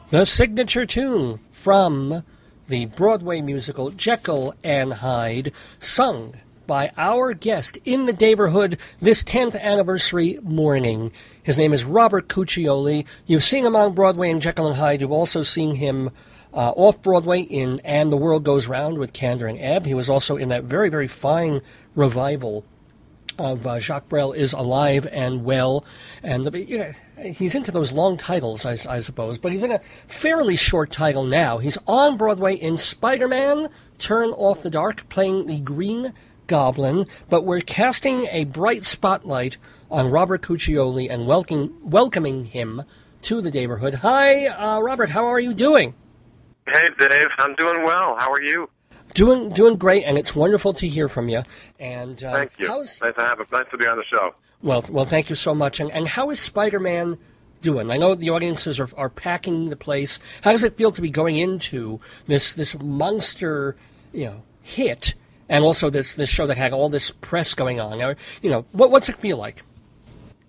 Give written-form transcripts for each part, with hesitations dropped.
The signature tune from the Broadway musical Jekyll and Hyde, sung by our guest in the neighborhood this 10th anniversary morning. His name is Robert Cuccioli. You've seen him on Broadway in Jekyll and Hyde. You've also seen him off-Broadway in And the World Goes Round with Candor and Ebb. He was also in that very, very fine revival of Jacques Brel is Alive and Well. And he's into those long titles, I suppose, but he's in a fairly short title now. He's on Broadway in Spider-Man, Turn Off the Dark, playing the Green Goblin, but we're casting a bright spotlight on Robert Cuccioli and welcoming him to the neighborhood. Hi, Robert, how are you doing? Hey, Dave, I'm doing well. How are you? Doing great, and it's wonderful to hear from you. And thank you. Nice to be on the show. Well, thank you so much. And how is Spider-Man doing? I know the audiences are packing the place. How does it feel to be going into this monster, hit, and also this show that had all this press going on? What's it feel like?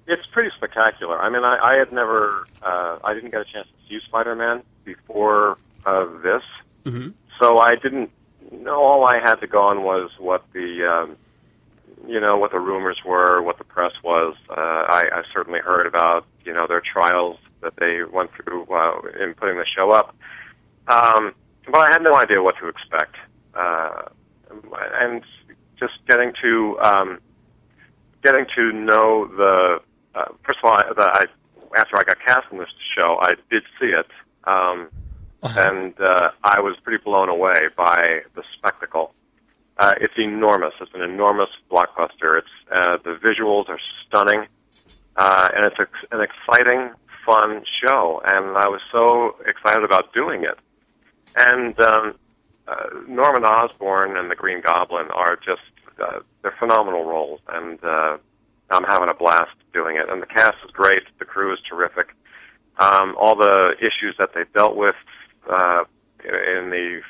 It's pretty spectacular. I mean, I had never, I didn't get a chance to see Spider-Man before this, so I didn't. All I had to go on was what the, what the rumors were, what the press was. I certainly heard about, their trials that they went through in putting the show up. But I had no idea what to expect. And just getting to know the, first of all, after I got cast in this show, I did see it. And I was pretty blown away by the spectacle. It's enormous. It's an enormous blockbuster. It's the visuals are stunning, and it's an exciting, fun show. And I was so excited about doing it. And Norman Osborn and the Green Goblin are just they're phenomenal roles, and I'm having a blast doing it. And the cast is great. The crew is terrific. All the issues that they dealt with in the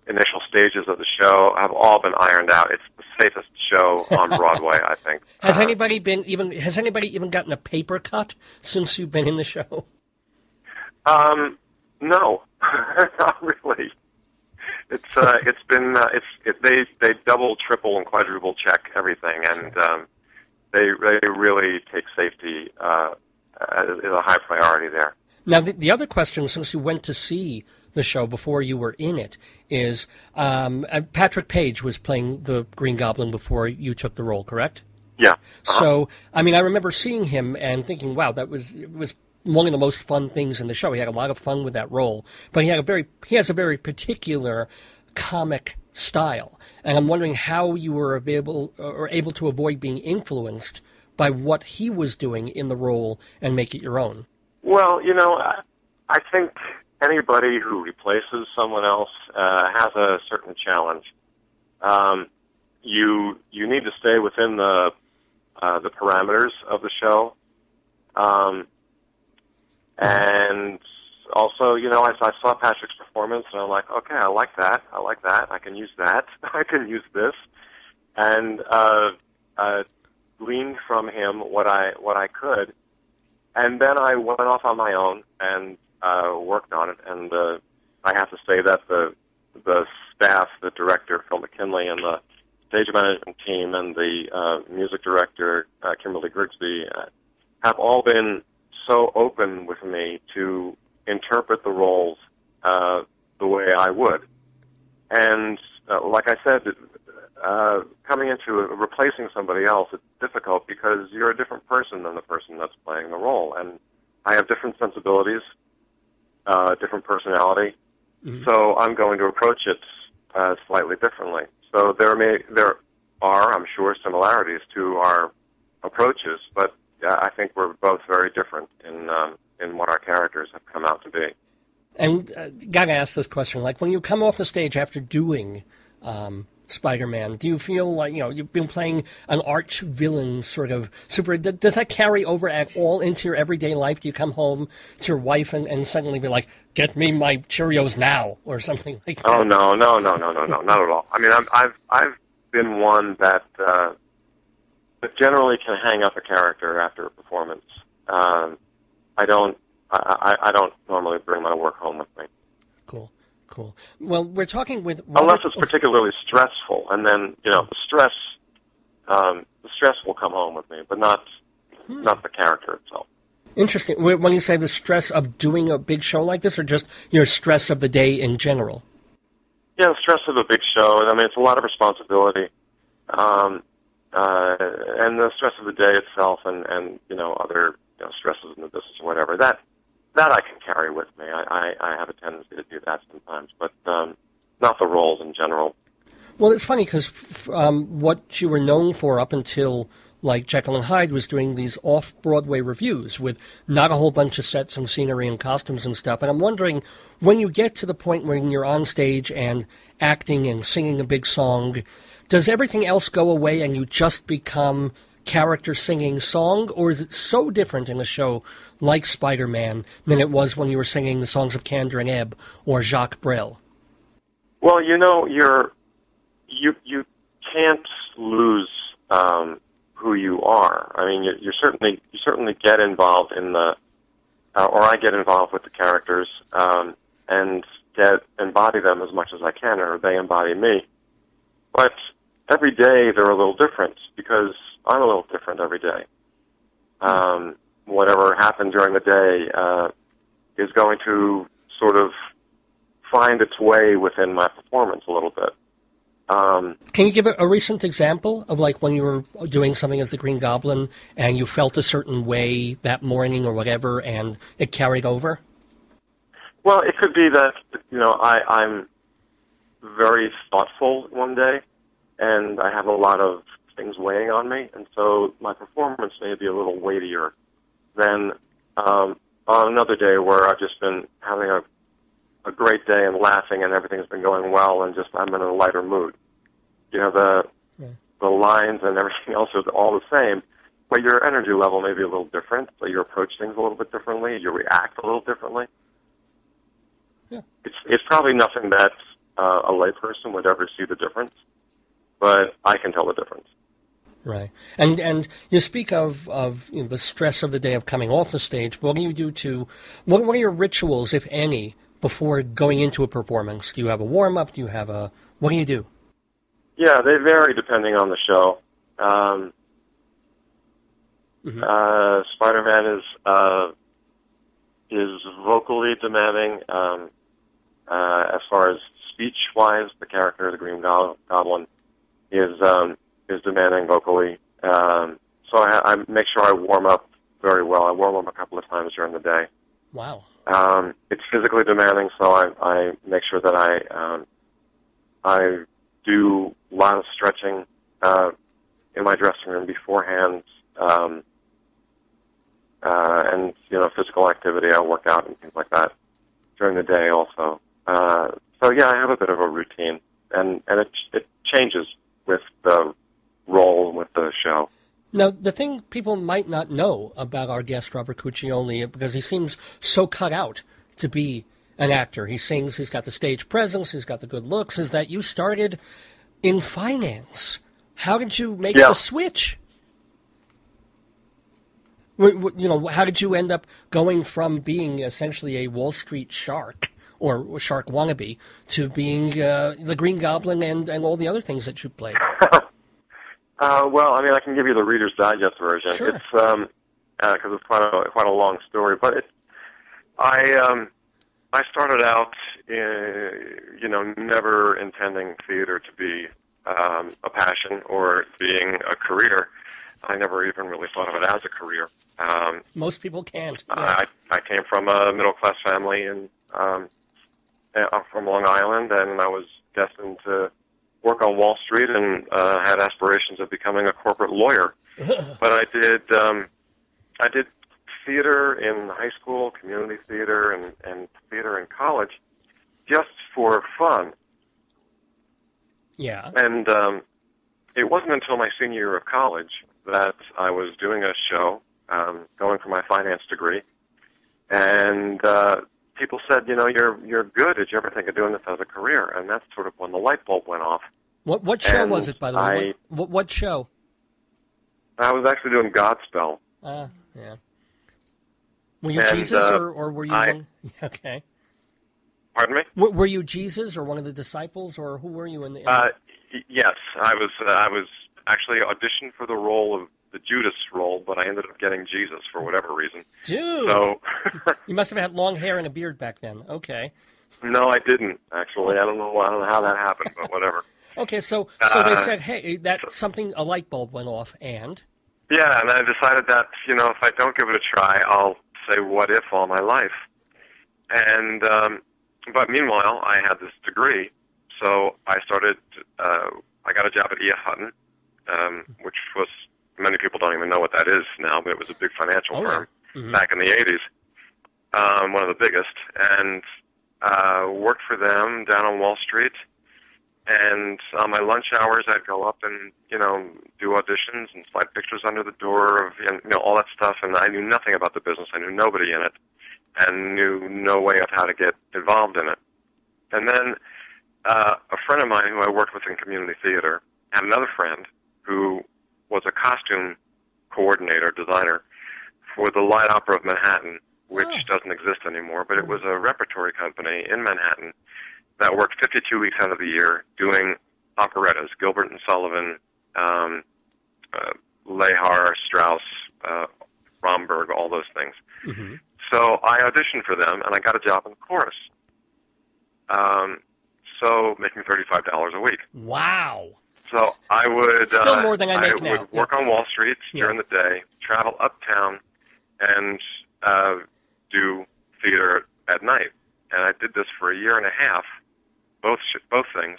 initial stages of the show have all been ironed out. It's the safest show on Broadway, I think. Has anybody even gotten a paper cut since you've been in the show? No, not really. They double, triple, and quadruple check everything, and they really take safety as a high priority there. Now, the other question, since you went to see the show before you were in it, is Patrick Page was playing the Green Goblin before you took the role, correct? Yeah. So, I mean, I remember seeing him and thinking, wow, it was one of the most fun things in the show. He had a lot of fun with that role, but he has a very particular comic style, and I'm wondering how you were able to avoid being influenced by what he was doing in the role and make it your own. Well, I think anybody who replaces someone else has a certain challenge. You need to stay within the parameters of the show, and also, I saw Patrick's performance, and I'm like, okay, I like that, I can use that, I can use this, and gleaned from him what I could. And then I went off on my own and worked on it. And I have to say that the staff, the director, Phil McKinley, and the stage management team, and the music director, Kimberly Grigsby, have all been so open with me to interpret the roles the way I would. And like I said, coming into replacing somebody else, it's difficult because you're a different person than the person that's playing the role. And I have different sensibilities, different personality, so I'm going to approach it slightly differently. So there are, I'm sure, similarities to our approaches, but I think we're both very different in what our characters have come out to be. And gotta ask this question, like when you come off the stage after doing Spider-Man, do you feel like, you've been playing an arch villain sort of does that carry over at all into your everyday life? Do you come home to your wife and suddenly be like, get me my Cheerios now, or something like that? Oh, no, not at all. I mean, I've been one that generally can hang up a character after a performance. I don't normally bring my work home with Cool. Well, we're talking with unless it's particularly stressful, and then the stress will come home with me, but not the character itself. Interesting. When you say the stress of doing a big show like this, or just your stress of the day in general? Yeah, the stress of a big show. I mean, it's a lot of responsibility, and the stress of the day itself, and other stresses in the business or whatever. That I can carry with me. I have a tendency to do that sometimes, but not the roles in general. Well, it's funny because what you were known for up until like Jekyll and Hyde was doing these off-Broadway reviews with not a whole bunch of sets and scenery and costumes and stuff. And I'm wondering, when you get to the point when you're on stage and acting and singing a big song, does everything else go away and you just become character singing song? Or is it so different in a show like Spider-Man than it was when you were singing the songs of Kander and Ebb or Jacques Brel? Well, you can't lose who you are. I mean, you certainly get involved in or I get involved with the characters and embody them as much as I can, or they embody me. But every day they're a little different because I'm a little different every day. Whatever happened during the day is going to sort of find its way within my performance a little bit. Can you give a recent example of like when you were doing something as the Green Goblin and you felt a certain way that morning or whatever and it carried over? Well, it could be that, I'm very thoughtful one day and I have a lot of things weighing on me, and so my performance may be a little weightier than on another day where I've just been having a great day and laughing and everything's been going well and just I'm in a lighter mood. The lines and everything else are all the same, but your energy level may be a little different, so you approach things a little bit differently, you react a little differently. Yeah. It's probably nothing that a layperson would ever see the difference, but I can tell the difference. Right. And you speak of the stress of the day of coming off the stage. What do you do what are your rituals, if any, before going into a performance? Do you have a warm-up? What do you do? Yeah, they vary depending on the show. Spider-Man is vocally demanding. As far as speech-wise, the character, the Green Goblin, is demanding vocally. So I make sure I warm up very well. I warm up a couple of times during the day. Wow. It's physically demanding, so I make sure that I do a lot of stretching in my dressing room beforehand, and physical activity. I work out and things like that during the day also. So yeah, I have a bit of a routine, and it changes with the role, with the show. Now, the thing people might not know about our guest, Robert Cuccioli, because he seems so cut out to be an actor. He sings, he's got the stage presence, he's got the good looks, is that you started in finance. How did you make the switch? How did you end up going from being essentially a Wall Street shark, or shark wannabe, to being the Green Goblin and all the other things that you played? Well, I mean, I can give you the Reader's Digest version. Sure. It's because it's quite a long story. But I started out, never intending theater to be a passion or being a career. I never even really thought of it as a career. Most people can't. Yeah. I came from a middle-class family from Long Island, and I was destined to work on Wall Street and had aspirations of becoming a corporate lawyer. But I did theater in high school, community theater, and theater in college, just for fun. Yeah. And it wasn't until my senior year of college that I was doing a show, going for my finance degree, and people said, you're good. Did you ever think of doing this as a career? And that's sort of when the light bulb went off. What show was it, by the way? What show? I was actually doing Godspell. Yeah. Were you Jesus, or were you... Okay. Pardon me? Were you Jesus or one of the disciples, or who were you in the? Yes, I was actually auditioned for the role of the Judas role, but I ended up getting Jesus for whatever reason. Dude, so you must have had long hair and a beard back then. Okay. No, I didn't actually. I don't know how that happened, but whatever. Okay, so they said, hey, that's something, a light bulb went off, and? Yeah, and I decided that, if I don't give it a try, I'll say what if all my life. And, but meanwhile, I had this degree, so I got a job at E.F. Hutton, which was, many people don't even know what that is now, but it was a big financial firm back in the 80s, one of the biggest, and worked for them down on Wall Street. And on my lunch hours, I'd go up and, do auditions and slide pictures under the door of, all that stuff. And I knew nothing about the business. I knew nobody in it and knew no way of how to get involved in it. And then a friend of mine who I worked with in community theater had another friend who was a costume coordinator, designer for the Light Opera of Manhattan, which doesn't exist anymore, but it was a repertory company in Manhattan that worked 52 weeks out of the year doing operettas, Gilbert and Sullivan, Lehar, Strauss, Romberg, all those things. Mm-hmm. So I auditioned for them, and I got a job in the chorus. So making $35 a week. Wow. So I would still more than I make now. Would work on Wall Street during the day, travel uptown, and do theater at night. And I did this for a year and a half, both things,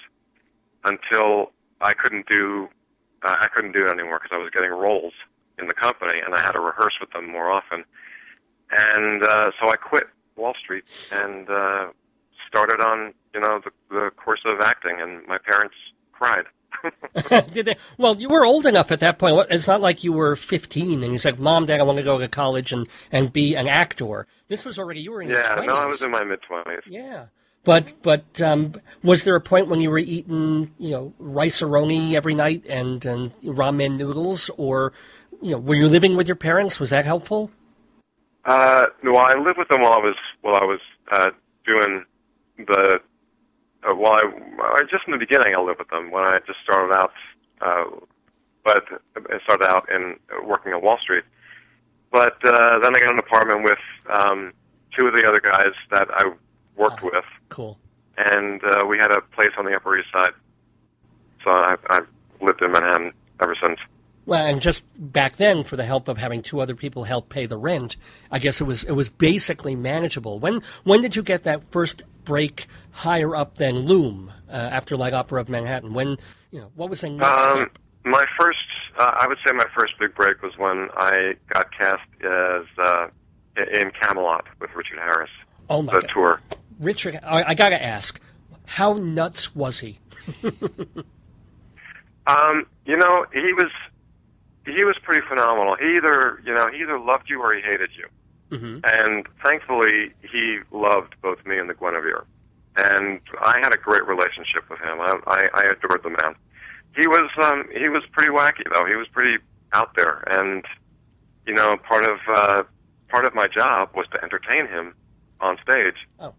until I couldn't do it anymore because I was getting roles in the company, and I had to rehearse with them more often. And so I quit Wall Street and started on the course of acting, and my parents cried. Did they? Well, you were old enough at that point. It's not like you were 15 and you said, Mom, Dad, I want to go to college and be an actor. This was already, you were in your 20s. Yeah, no, I was in my mid-20s. Yeah. But was there a point when you were eating, rice-a-roni every night and ramen noodles, or, were you living with your parents? Was that helpful? No, I lived with them while I was doing the. Just in the beginning, I lived with them when I just started out. But I started out in working on Wall Street. But then I got an apartment with two of the other guys that I worked with. Cool. And we had a place on the Upper East Side. So I've lived in Manhattan ever since. Well, and just back then, for the help of having two other people help pay the rent, I guess it was basically manageable. When did you get that first break higher up than Loom after Light Opera of Manhattan? What was the next step? My first, I would say my first big break was when I got cast as in Camelot with Richard Harris. Oh my God. Tour. Richard, I got to ask, how nuts was he? He was pretty phenomenal. He either loved you or he hated you. Mm-hmm. And thankfully, he loved both me and the Guinevere. And I had a great relationship with him. I adored the man. He was pretty wacky though. He was pretty out there, and part of my job was to entertain him on stage. Oh.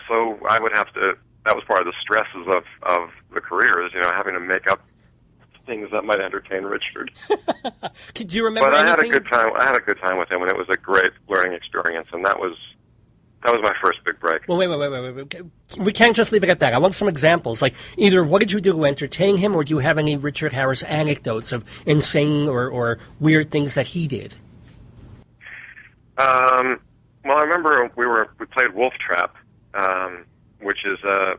So I would have to. That was part of the stresses of the career, is having to make up things that might entertain Richard. Do you remember anything? But I had a good time with him, and it was a great learning experience. And that was my first big break. Well, wait. We can't just leave it at that. I want some examples. Like, either what did you do to entertain him, or do you have any Richard Harris anecdotes of insane or weird things that he did? Well, I remember we played Wolf Trap, which is a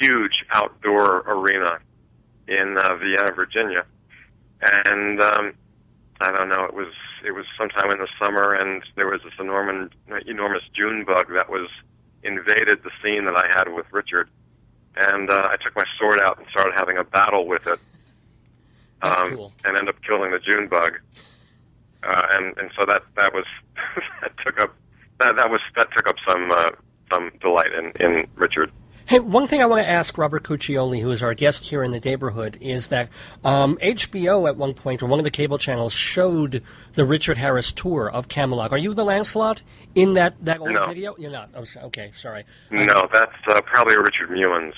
huge outdoor arena in Vienna, Virginia, and I don't know. It was sometime in the summer, and there was this enormous June bug that invaded the scene that I had with Richard, and I took my sword out and started having a battle with it. That's cool. And ended up killing the June bug, and so that was that took up some some delight in Richard. Hey, one thing I want to ask Robert Cuccioli, who is our guest here in the neighborhood, is that HBO at one point, or one of the cable channels, showed the Richard Harris tour of Camelot. Are you the Lancelot in that old video? You're not. Oh, okay, sorry. No, that's probably Richard Mewins.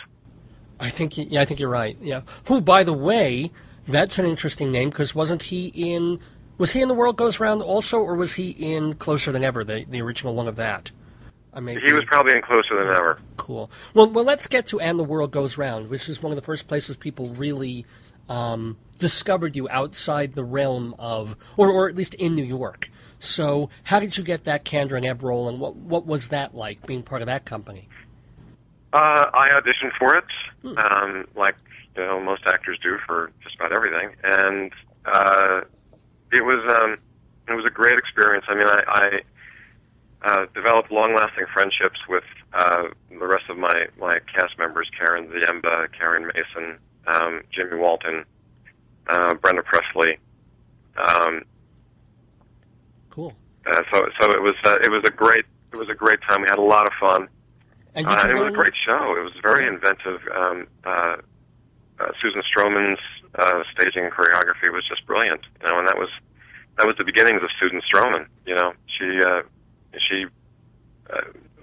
I think you're right. Yeah. Who, by the way, that's an interesting name because was he in The World Goes Round also, or was he in Closer Than Ever, the original one of that? He was probably in Closer Than Ever. Cool. Well, let's get to And the World Goes Round, which is one of the first places people really discovered you outside the realm of, or at least in New York. So how did you get that Kander and Ebb role, and what was that like, being part of that company? I auditioned for it, like most actors do for just about everything, and it was a great experience. I mean, I developed long-lasting friendships with the rest of my cast members: Karen Ziemba, Karen Mason, Jimmy Walton, Brenda Presley. Cool. So it was a great time. We had a lot of fun. And it was a great show. It was very inventive. Susan Stroman's staging and choreography was just brilliant. And that was the beginnings of Susan Stroman. She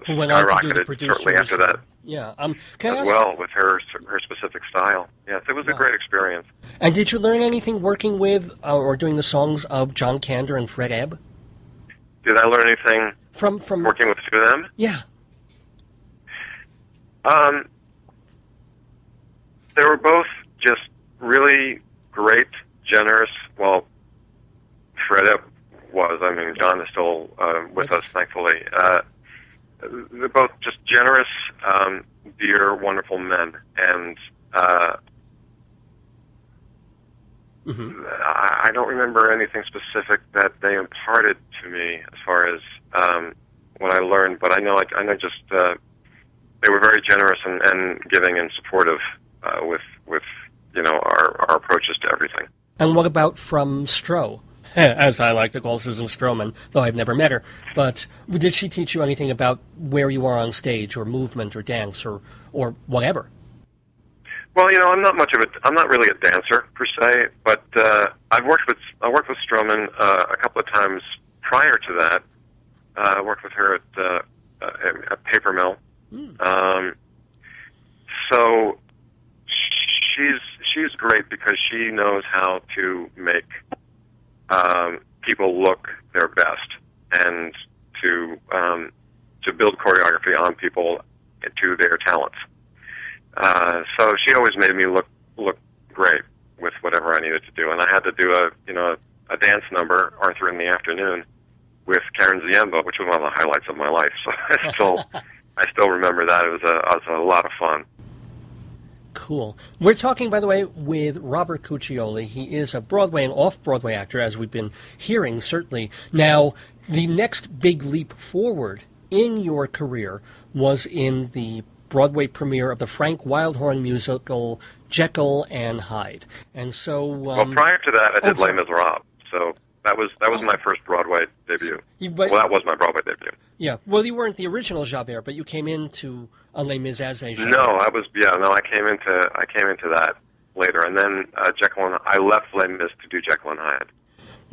who went on to do the skyrocketed shortly after that. Yeah. With her specific style. Yes, it was a great experience. And did you learn anything working with or doing the songs of John Kander and Fred Ebb? Did I learn anything from working with the two of them? Yeah. They were both just really great, generous. Well, Fred Ebb was. I mean, John is still with us, thankfully. They're both just generous, dear, wonderful men, and I don't remember anything specific that they imparted to me as far as what I learned, but I know just they were very generous and giving and supportive with our approaches to everything. And what about from Stro, as I like to call Susan Stroman, though I've never met her? But did she teach you anything about where you are on stage, or movement, or dance, or whatever? Well, I'm not really a dancer per se, but I worked with Stroman a couple of times prior to that. I worked with her at Paper Mill. So she's great because she knows how to make people look their best and to build choreography on people to their talents. So she always made me look great with whatever I needed to do, and I had to do a dance number, Arthur in the Afternoon, with Karen Ziemba, which was one of the highlights of my life. So I still remember that. It was a lot of fun. Cool. We're talking, by the way, with Robert Cuccioli. He is a Broadway and off-Broadway actor, as we've been hearing, certainly. Now, the next big leap forward in your career was in the Broadway premiere of the Frank Wildhorn musical Jekyll and Hyde. And so... well, prior to that, I did Les Miserables. So that was my first Broadway debut. That was my Broadway debut. Yeah. Well, you weren't the original Javert, but you came into Les Mis as a Javert. No, I came into that later, and then I left Les Mis to do Jekyll and Hyde.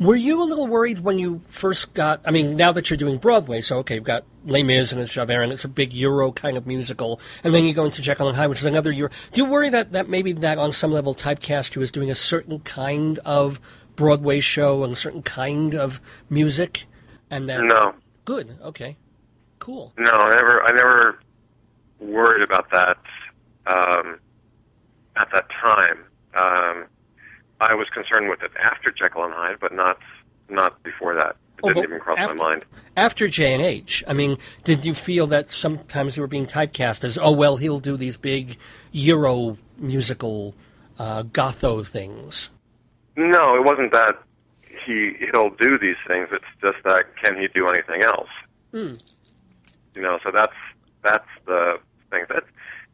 Were you a little worried when you first got, now that you're doing Broadway, so okay, you've got Les Mis and it's Javert, and it's a big Euro kind of musical, and then you go into Jekyll and Hyde, which is another Euro. Do you worry that maybe that on some level typecast you as doing a certain kind of Broadway show and a certain kind of music? And that, no. Good, okay. Cool. No, I never worried about that at that time. I was concerned with it after Jekyll and Hyde, but not before that. It didn't even cross my mind. After J&H, did you feel that sometimes you were being typecast as, he'll do these big Euro musical Gotho things? No, it wasn't that he'll do these things. It's just that, can he do anything else? So that's the thing. That's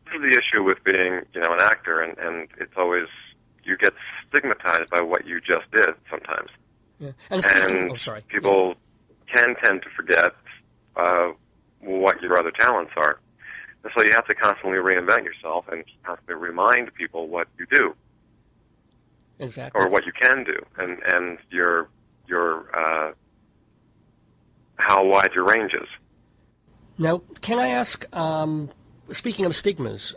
the issue with being, an actor, and it's always, you get stigmatized by what you just did sometimes. Yeah. People can tend to forget what your other talents are. So you have to constantly reinvent yourself and constantly remind people what you do. Exactly. Or what you can do, and your how wide your range is. Now, can I ask, speaking of stigmas,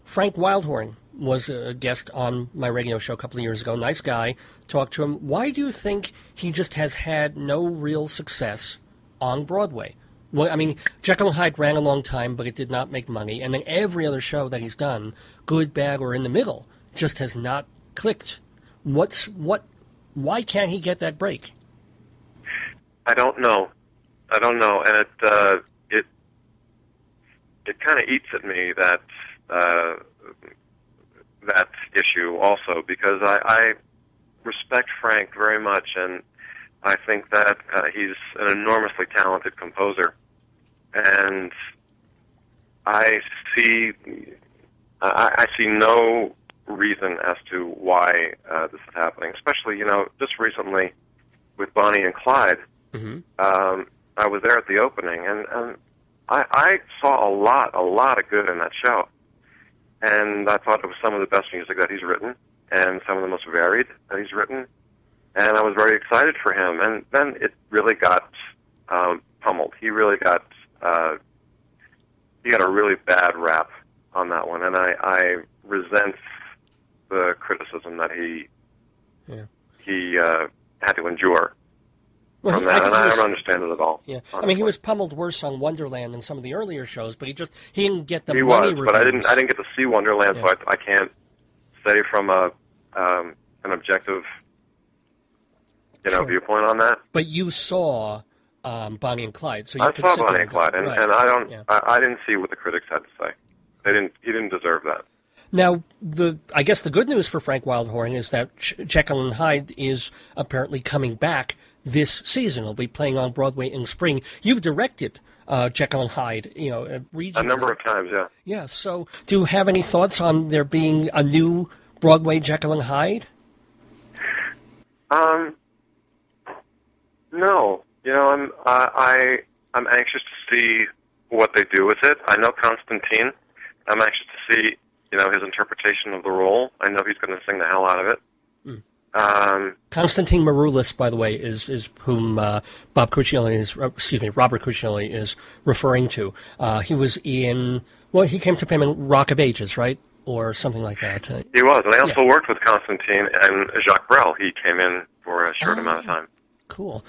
Frank Wildhorn was a guest on my radio show a couple of years ago. Nice guy. Talked to him. Why do you think he just has had no real success on Broadway? Well, I mean, Jekyll and Hyde ran a long time, but it did not make money. And then every other show that he's done, good, bad, or in the middle, just has not clicked. Why can't he get that break? I don't know, and it kind of eats at me that that issue also, because I respect Frank very much, and I think that he's an enormously talented composer, and I see no reason as to why this is happening. Especially, just recently with Bonnie and Clyde. Mm-hmm. I was there at the opening, and I saw a lot of good in that show, and I thought it was some of the best music that he's written, and some of the most varied that he's written, and I was very excited for him. And then it really got pummeled. He really got he got a really bad rap on that one, and I resent the criticism that he had to endure. Well, from that, and I don't understand it at all. Yeah, honestly. I mean, he was pummeled worse on Wonderland than some of the earlier shows, but he didn't get the he money was, reviews. but I didn't get to see Wonderland, so I can't say from an objective viewpoint on that. But you saw Bonnie and Clyde, so you I could saw sit Bonnie there and Clyde, and right. I didn't see what the critics had to say. He didn't deserve that. Now, I guess the good news for Frank Wildhorn is that Jekyll and Hyde is apparently coming back this season. He'll be playing on Broadway in spring. You've directed Jekyll and Hyde, regionally. A number of times, yeah. Yeah, so do you have any thoughts on there being a new Broadway Jekyll and Hyde? No. I'm anxious to see what they do with it. I know Constantine. I'm anxious to see his interpretation of the role. I know he's going to sing the hell out of it. Constantine Maroulis, by the way, is whom Robert Cuccioli is referring to. He was he came to fame in Rock of Ages, right? Or something like that. He was, and I also worked with Constantine and Jacques Brel. He came in for a short amount of time. Cool.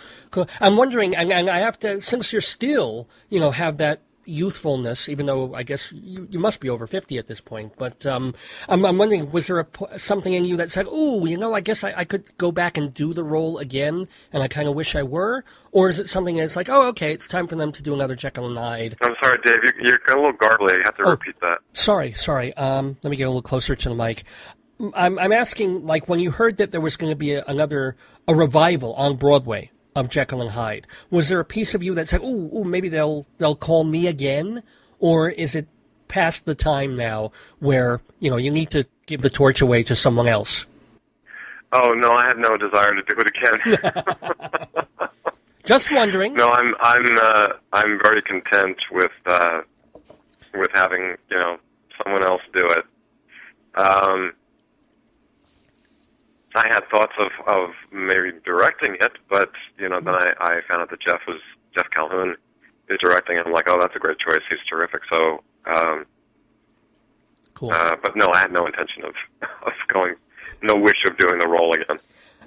I'm wondering, and I have to, since you're still, have that youthfulness, even though I guess you must be over 50 at this point, but I'm wondering, was there something in you that said, I guess I could go back and do the role again, and I kind of wish I were? Or is it something that's like, okay, it's time for them to do another Jekyll and Hyde? I'm sorry, Dave, you're a little garbly. You have to repeat that. Sorry. Let me get a little closer to the mic. I'm asking, like, when you heard that there was going to be a revival on Broadway of Jekyll and Hyde, was there a piece of you that said, maybe they'll call me again? Or is it past the time now where, you need to give the torch away to someone else? Oh, no, I have no desire to do it again. Just wondering. No, I'm very content with having, someone else do it. I had thoughts of maybe directing it, but then I found out that Jeff Calhoun is directing it. I'm like, that's a great choice. He's terrific. So, cool. But no, I had no intention of going, no wish of doing the role again.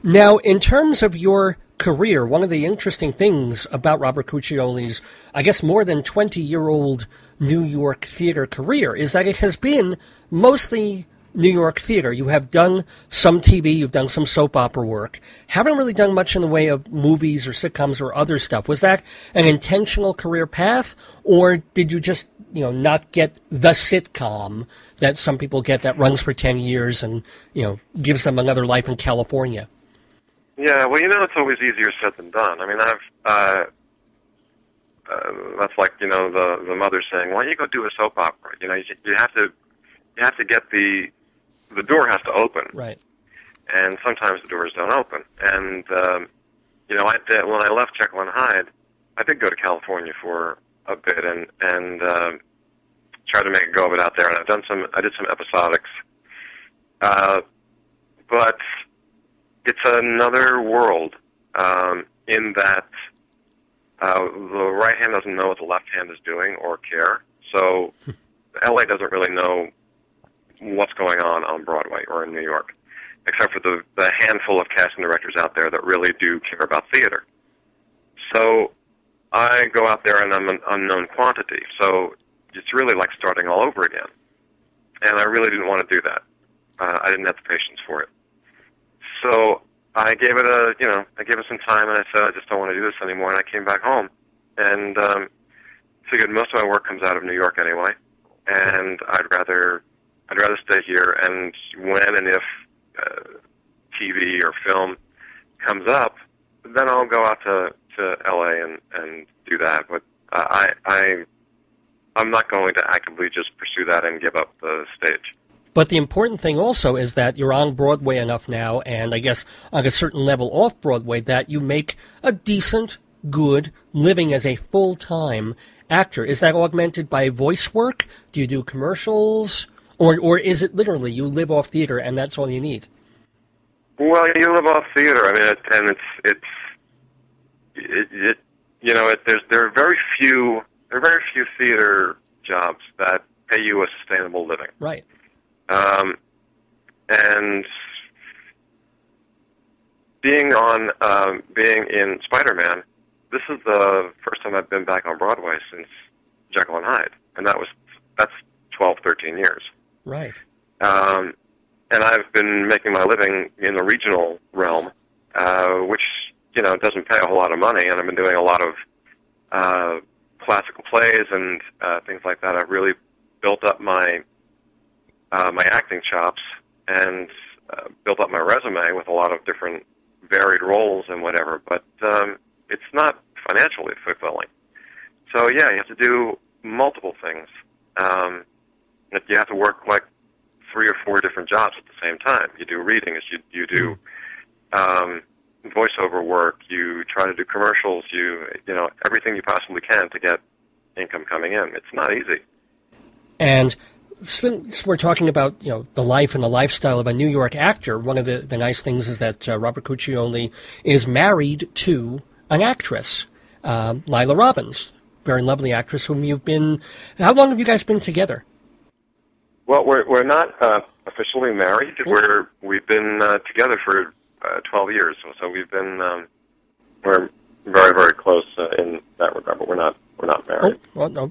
Now, in terms of your career, one of the interesting things about Robert Cuccioli's, I guess, more than 20-year-old New York theater career is that it has been mostly New York theater. You have done some TV, you've done some soap opera work. Haven't really done much in the way of movies or sitcoms or other stuff. Was that an intentional career path, or did you just, not get the sitcom that some people get that runs for 10 years and, gives them another life in California? Yeah, well, it's always easier said than done. I mean, that's like, the mother saying, why don't you go do a soap opera? You have to get the door has to open. Right. And sometimes the doors don't open. And, when I left Jekyll and Hyde, I did go to California for a bit, and tried to make a go of it out there, and I did some episodics. But it's another world in that the right hand doesn't know what the left hand is doing or care. So LA doesn't really know what's going on Broadway or in New York, except for the handful of casting directors out there that really do care about theater. So I go out there and I'm an unknown quantity. So it's really like starting all over again. And I really didn't want to do that. I didn't have the patience for it. So I gave it some time, and I said, I just don't want to do this anymore, and I came back home. And figured most of my work comes out of New York anyway, and I'd rather stay here, and when and if TV or film comes up, then I'll go out to LA and do that. But I'm not going to actively just pursue that and give up the stage. But the important thing also is that you're on Broadway enough now, and I guess on a certain level off Broadway, that you make a decent, good living as a full-time actor. Is that augmented by voice work? Do you do commercials? Or is it literally you live off theater and that's all you need? Well, you live off theater. I mean, there are very few theater jobs that pay you a sustainable living. Right. And being in Spider-Man, this is the first time I've been back on Broadway since Jekyll and Hyde, and that's 12, 13 years. Right. And I've been making my living in the regional realm, which, doesn't pay a whole lot of money, and I've been doing a lot of classical plays and things like that. I've really built up my acting chops and built up my resume with a lot of different varied roles and whatever, but it's not financially fulfilling. So, yeah, you have to do multiple things. You have to work like 3 or 4 different jobs at the same time. You do readings, you do voiceover work, you try to do commercials, everything you possibly can to get income coming in. It's not easy. And since we're talking about the life and the lifestyle of a New York actor, one of the nice things is that Robert Cuccioli is married to an actress, Lila Robbins, very lovely actress whom you've been. How long have you guys been together? Well, we're not officially married. We've been together for 12 years, so we've been we're very, very close in that regard, but we're not married. Oh, well, no,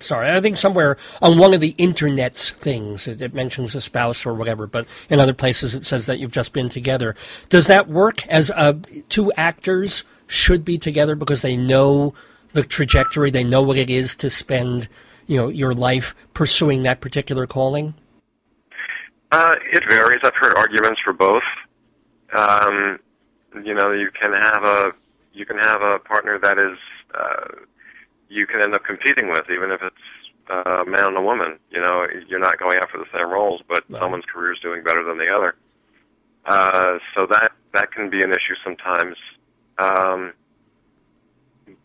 sorry. I think somewhere on one of the internet's things it mentions a spouse or whatever, but in other places it says that you've just been together. Does that work as two actors should be together because they know the trajectory, they know what it is to spend your life pursuing that particular calling? It varies. I've heard arguments for both. You can have a partner that is you can end up competing with, even if it's a man and a woman. You're not going after the same roles, but someone's career is doing better than the other. So that can be an issue sometimes.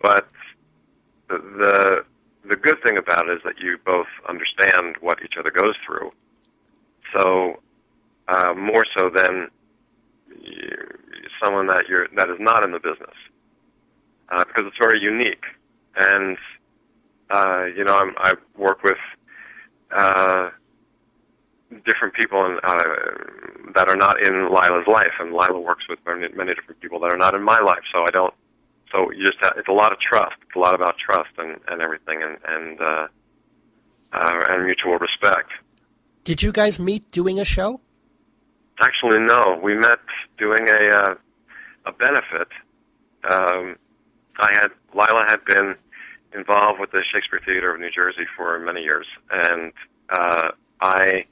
But the good thing about it is that you both understand what each other goes through. So more so than someone that is not in the business, because it's very unique. And I work with different people that are not in Lila's life, and Lila works with many different people that are not in my life. So I don't. So you just it's a lot of trust. It's a lot about trust and everything, and mutual respect. Did you guys meet doing a show? Actually, no. We met doing a benefit. Lila had been involved with the Shakespeare Theater of New Jersey for many years, and I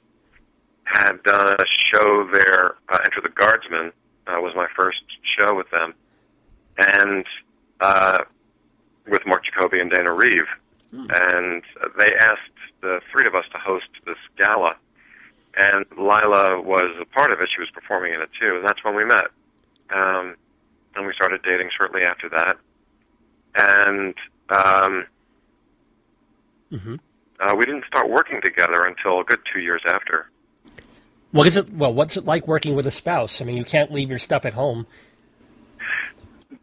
had done a show there. Enter the Guardsman was my first show with them, and with Mark Jacoby and Dana Reeve, and they asked the 3 of us to host this gala, and Lila was a part of it. She was performing in it too, and that's when we met. And we started dating shortly after that. And we didn't start working together until a good 2 years after. What's it like working with a spouse? I mean, you can't leave your stuff at home.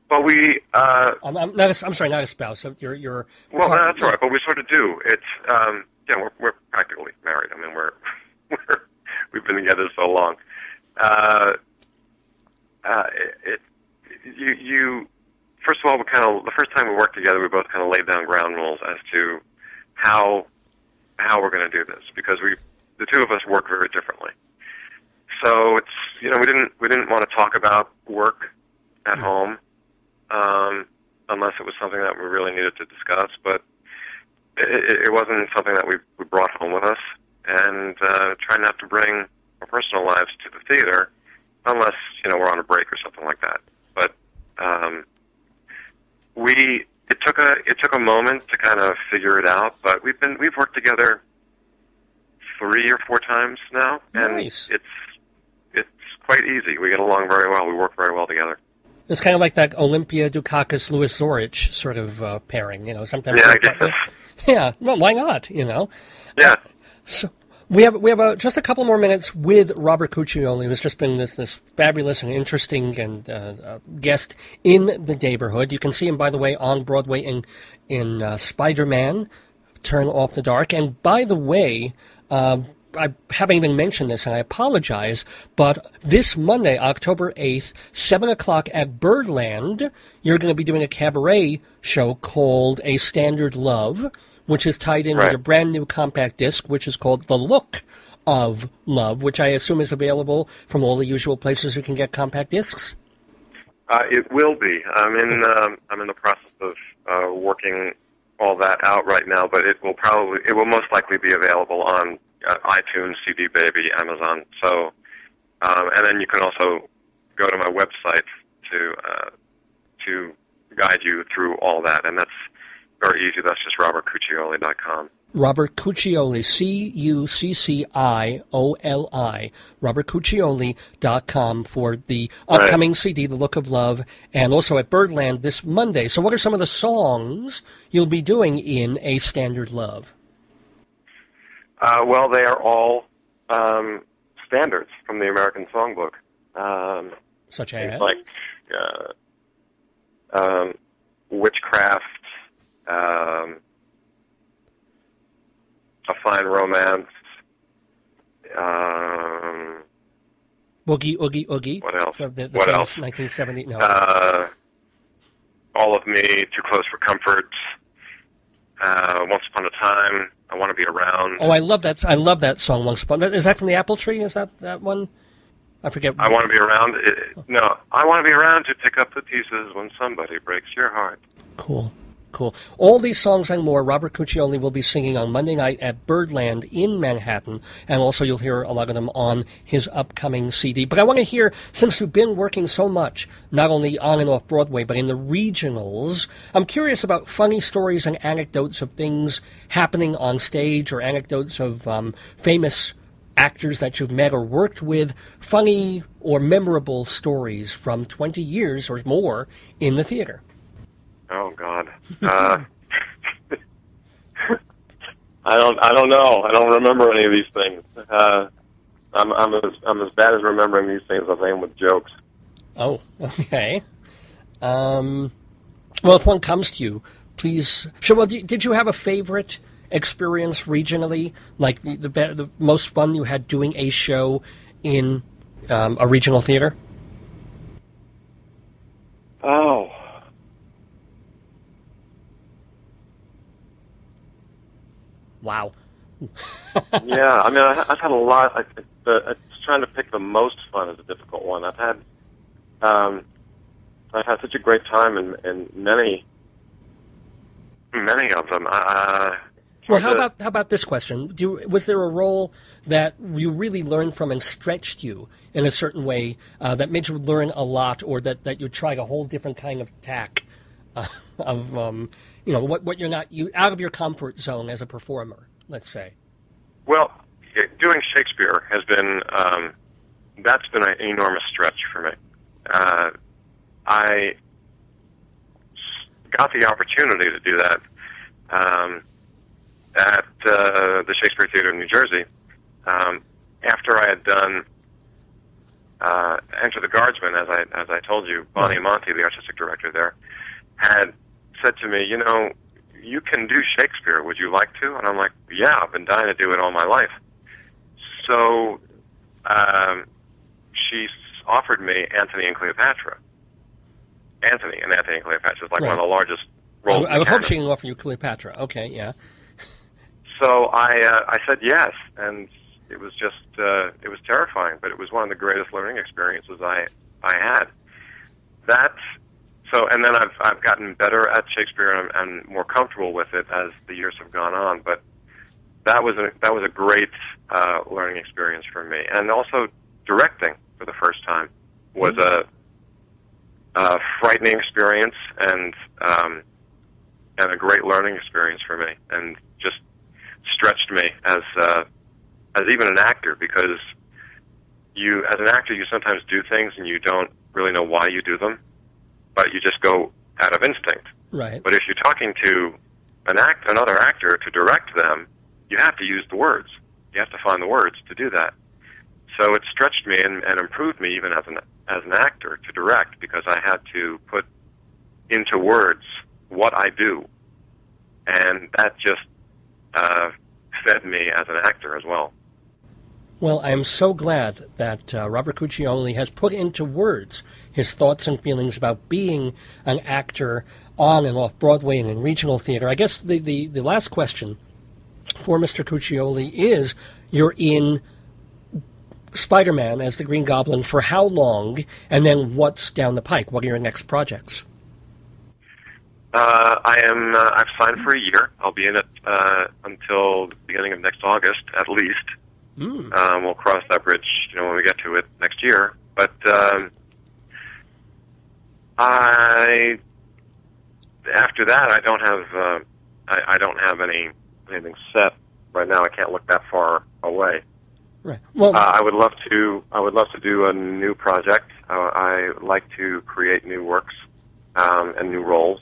But we... I'm sorry, not a spouse. So you're well, no, that's all right, but we sort of do. It's, we're practically married. I mean, we've been together so long. First of all, the first time we worked together, we both kind of laid down ground rules as to how we're going to do this, because the two of us work very differently. So it's, we didn't want to talk about work at home, unless it was something that we really needed to discuss, but it wasn't something that we brought home with us, and try not to bring our personal lives to the theater unless, we're on a break or something like that. But it took a moment to kind of figure it out, but we've worked together 3 or 4 times now, and nice. It's quite easy. We get along very well. We work very well together. It's kind of like that Olympia Dukakis Louis Zorich sort of pairing, Sometimes. Yeah, I guess. Yeah. Well, why not? Yeah. So we have just a couple more minutes with Robert Cuccioli, who's just been this fabulous and interesting and guest in the neighborhood. You can see him, by the way, on Broadway in Spider-Man, Turn Off the Dark. And by the way, I haven't even mentioned this, and I apologize, but this Monday, October 8th, 7 o'clock at Birdland, you're going to be doing a cabaret show called A Standard Love, which is tied in with your brand new compact disc, which is called The Look of Love, which I assume is available from all the usual places you can get compact discs. It will be. I'm in the process of working all that out right now, but it will most likely be available on iTunes, CD Baby, Amazon. So, and then you can also go to my website to guide you through all that, and that's very easy. That's just robertcuccioli.com. Robert Cuccioli, Cuccioli, robertcuccioli.com for the upcoming CD, The Look of Love, and also at Birdland this Monday. So what are some of the songs you'll be doing in A Standard Love? Well, they are all standards from the American Songbook. Such as? Like Witchcraft, A Fine Romance, Boogie Oogie Oogie. What else? The what else? 1970. No. All of Me, Too Close for Comfort, Once Upon a Time, I Want to Be Around. Oh, I love that. I love that song. Once Upon. Is that from the Apple Tree? Is that one? I forget. I Want to Be Around. No, I want to be around to pick up the pieces when somebody breaks your heart. Cool. All these songs and more, Robert Cuccioli will be singing on Monday night at Birdland in Manhattan, and also you'll hear a lot of them on his upcoming CD. But I want to hear, since you've been working so much, not only on and off Broadway, but in the regionals, I'm curious about funny stories and anecdotes of things happening on stage, or anecdotes of famous actors that you've met or worked with, funny or memorable stories from 20 years or more in the theater. Oh God, I don't know. I don't remember any of these things. I'm as bad as remembering these things as I am with jokes. Oh, okay. Well, if one comes to you, please. Sure. Well, did you have a favorite experience regionally, like the most fun you had doing a show in a regional theater? Oh. Wow. Yeah, I mean, I've had a lot. Trying to pick the most fun is a difficult one. I've had such a great time in many of them. Well, how about this question? Was there a role that you really learned from and stretched you in a certain way that made you learn a lot, or that you tried a whole different kind of tack of what you're not out of your comfort zone as a performer, let's say? Well, doing Shakespeare has been that's been an enormous stretch for me. I got the opportunity to do that at the Shakespeare Theater in New Jersey, after I had done Enter the Guardsman, as I told you, Bonnie Monty, the artistic director there, had said to me, you can do Shakespeare. Would you like to? And I'm like, yeah, I've been dying to do it all my life. So she offered me Antony and Cleopatra. Antony and Cleopatra is like one of the largest roles. I hope she can offer you Cleopatra. Okay, yeah. So I said yes, and it was just it was terrifying, but it was one of the greatest learning experiences I had. And then I've gotten better at Shakespeare and more comfortable with it as the years have gone on. But that was a great learning experience for me, and also directing for the first time was a frightening experience and a great learning experience for me, and just stretched me as even an actor, because as an actor you sometimes do things and you don't really know why you do them, but you just go out of instinct. Right. But if you're talking to another actor to direct them, you have to use the words. You have to find the words to do that. So it stretched me and improved me even as an actor to direct, because I had to put into words what I do, and that just fed me as an actor as well. Well, I am so glad that Robert Cuccioli has put into words his thoughts and feelings about being an actor on and off Broadway and in regional theater. I guess the last question for Mr. Cuccioli is, you're in Spider-Man as the Green Goblin for how long, and then what's down the pike? What are your next projects? I've signed for a year. I'll be in it until the beginning of next August, at least. We'll cross that bridge, when we get to it next year. But after that, I don't have anything set right now. I can't look that far away. Right. Well, I would love to do a new project. I like to create new works and new roles.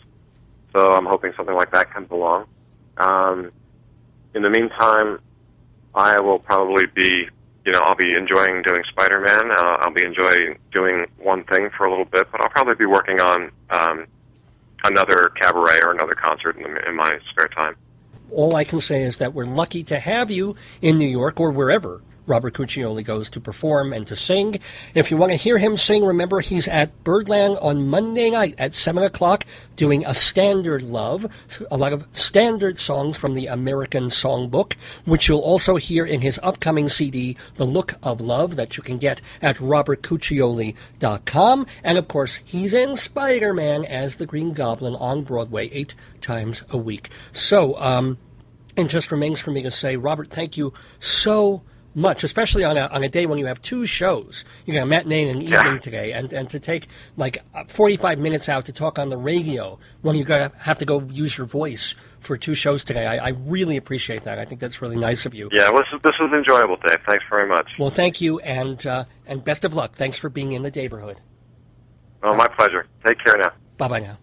So I'm hoping something like that comes along. In the meantime, I will probably be, I'll be enjoying doing Spider-Man. I'll be enjoying doing one thing for a little bit, but I'll probably be working on another cabaret or another concert in my spare time. All I can say is that we're lucky to have you in New York or wherever Robert Cuccioli goes to perform and to sing. If you want to hear him sing, remember he's at Birdland on Monday night at 7 o'clock doing A Standard Love, a lot of standard songs from the American Songbook, which you'll also hear in his upcoming CD, The Look of Love, that you can get at robertcuccioli.com. And, of course, he's in Spider-Man as the Green Goblin on Broadway 8 times a week. So, it just remains for me to say, Robert, thank you so much, especially on a day when you have two shows. You got a matinee and an evening today, and to take like 45 minutes out to talk on the radio when you have to go use your voice for two shows today. I really appreciate that. I think that's really nice of you. Yeah, well, this was enjoyable, Dave. Thanks very much. Well, thank you, and best of luck. Thanks for being in the neighborhood. Oh, my pleasure. Take care now. Bye-bye now.